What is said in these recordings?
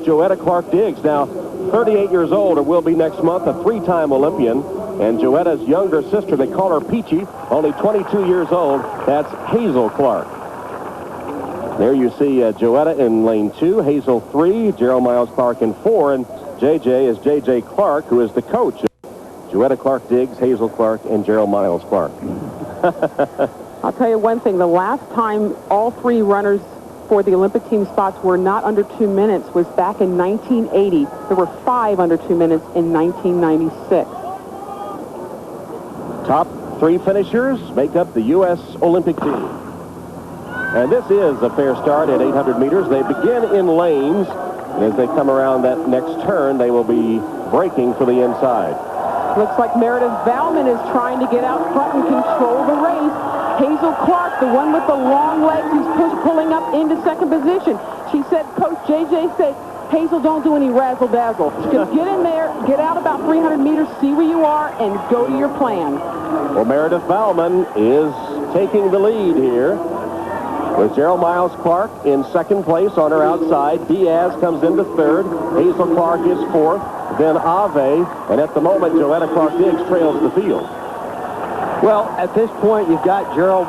Joetta Clark-Diggs, now 38 years old, or will be next month, a three-time Olympian. And Joetta's younger sister, they call her Peachy, only 22 years old. That's Hazel Clark. There you see Joetta in lane 2, Hazel 3, Gerald Miles Clark in 4, and JJ is JJ Clark, who is the coach of Joetta Clark-Diggs, Hazel Clark, and Gerald Miles Clark. I'll tell you one thing. The last time all three runners for the Olympic team spots were not under 2 minutes was back in 1980. There were 5 under 2 minutes in 1996. Top 3 finishers make up the U.S. Olympic team. And this is a fair start at 800 meters. They begin in lanes. And as they come around that next turn, they will be braking for the inside. Looks like Meredith Baumann is trying to get out front and control the race. Hazel Clark, the one with the long legs, who's pulling up into second position. She said, Coach JJ said, Hazel, don't do any razzle-dazzle. Just get in there, get out about 300 meters, see where you are, and go to your plan. Well, Meredith Baumann is taking the lead here, with Gerald Miles Clark in second place on her outside. Diaz comes into third. Hazel Clark is fourth. Then Ave, and at the moment, Joetta Clark-Diggs trails the field. Well, at this point, you've got Gerald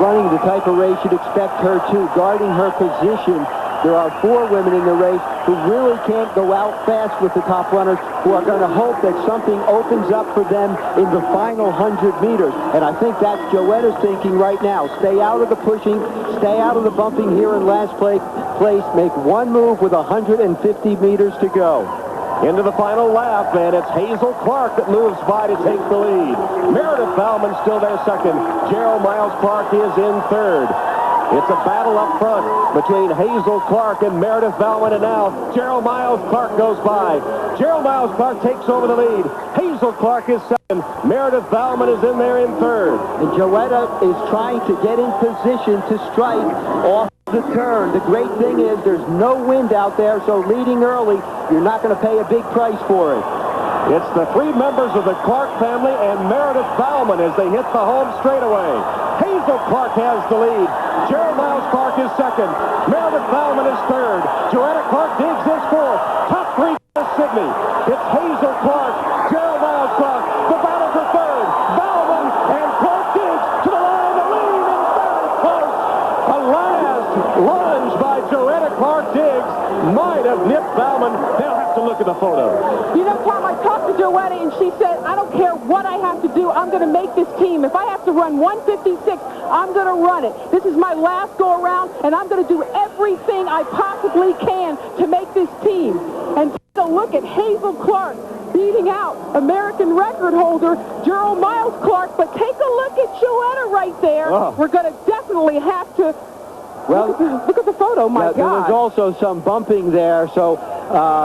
running the type of race you'd expect her to, guarding her position. There are 4 women in the race who really can't go out fast with the top runners, who are going to hope that something opens up for them in the final 100 meters. And I think that's Joetta's thinking right now. Stay out of the pushing, stay out of the bumping here in last place, make one move with 150 meters to go. Into the final lap, and it's Hazel Clark that moves by to take the lead. Meredith Baumann still there second. Gerald Miles Clark is in third. It's a battle up front between Hazel Clark and Meredith Baumann, and now Gerald Miles Clark goes by. Gerald Miles Clark takes over the lead. Hazel Clark is second. Meredith Baumann is in there in third. And Joetta is trying to get in position to strike off the turn. The great thing is there's no wind out there, so leading early, you're not going to pay a big price for it. It's the 3 members of the Clark family and Meredith Baumann as they hit the home straightaway. Hazel Clark has the lead. Gerald Miles Clark is second. Meredith Baumann is third. Joetta Clark-Diggs is fourth. Top 3 is Sydney. It's Hazel Clark, Gerald Miles Clark. The battle for third. Baumann and Clark-Diggs to the line. The lead is very close. A last lunge by Joetta Clark-Diggs might have nipped Baumann. They'll have to look at the photo. You know, Tom, I talked to Joetta, and she said, I don't care what I have to do. I'm going to make this team. If I have to run 156, I'm going to run it. This is my last go-around, and I'm going to do everything I possibly can to make this team. And take a look at Hazel Clark beating out American record holder Gerald Miles Clark. But take a look at Joetta right there. Oh. We're going to definitely have to... Well, look at the photo, my God. There was also some bumping there, so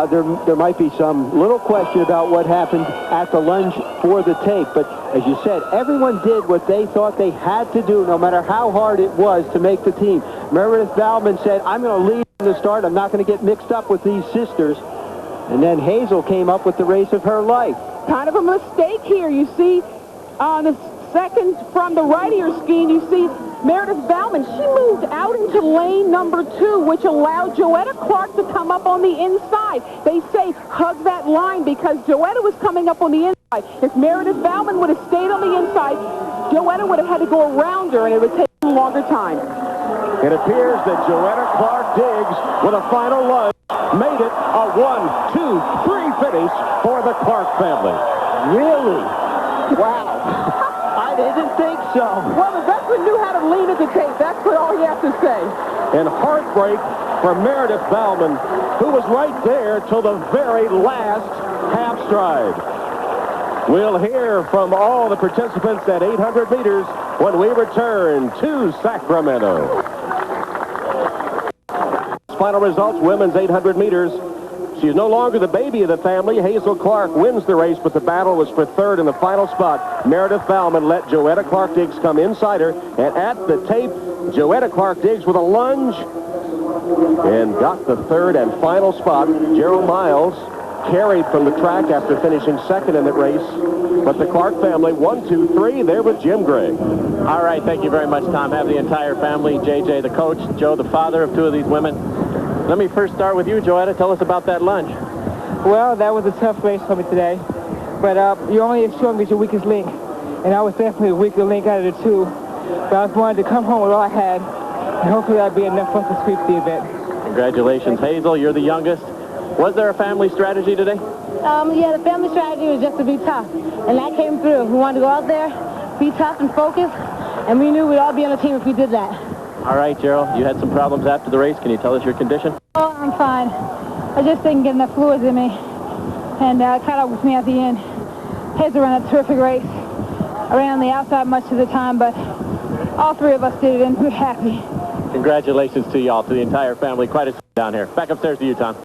there might be some little question about what happened at the lunge for the tape. But as you said, everyone did what they thought they had to do, no matter how hard it was to make the team. Meredith Baumann said, I'm going to lead from the start. I'm not going to get mixed up with these sisters. And then Hazel came up with the race of her life. Kind of a mistake here. You see, on the second from the right of your screen, you see Meredith Baumann. She moved out into lane number 2, which allowed Joetta Clark to come up on the inside. They say hug that line because Joetta was coming up on the inside. If Meredith Baumann would have stayed on the inside, Joetta would have had to go around her, and it would take a longer time. It appears that Joetta Clark-Diggs, with a final lunge, made it a 1-2-3 finish for the Clark family. Really? Wow. I didn't think so. Well, the veteran knew how to lean at the tape. That's what all you have to say. And heartbreak for Meredith Baumann, who was right there till the very last half stride. We'll hear from all the participants at 800 meters when we return to Sacramento. Final results, women's 800 meters. She's no longer the baby of the family. Hazel Clark wins the race, but the battle was for third in the final spot. Meredith Baumann let Joetta Clark-Diggs come inside her, and at the tape, Joetta Clark-Diggs with a lunge and got the third and final spot. Gerald Miles carried from the track after finishing second in the race, but the Clark family 1, 2, 3 there with Jim Gray. All right, thank you very much, Tom. Have the entire family, JJ the coach, Joe the father of 2 of these women. Let me first start with you, Joetta. Tell us about that lunch. Well, that was a tough race for me today. But you're only as strong as your weakest link. And I was definitely the weaker link out of the two. But I was wanted to come home with all I had. And hopefully that'll be enough for us to sweep the event. Congratulations, Hazel. You're the youngest. Was there a family strategy today? Yeah, the family strategy was just to be tough. And that came through. We wanted to go out there, be tough and focus. And we knew we'd all be on the team if we did that. All right, Gerald. You had some problems after the race. Can you tell us your condition? Oh, I'm fine. I just didn't get enough fluids in me. And it caught up with me at the end. Hazel ran a terrific race. I ran on the outside much of the time, but all three of us did it, and we're happy. Congratulations to you all, to the entire family. Quite a down here. Back upstairs to you, Tom.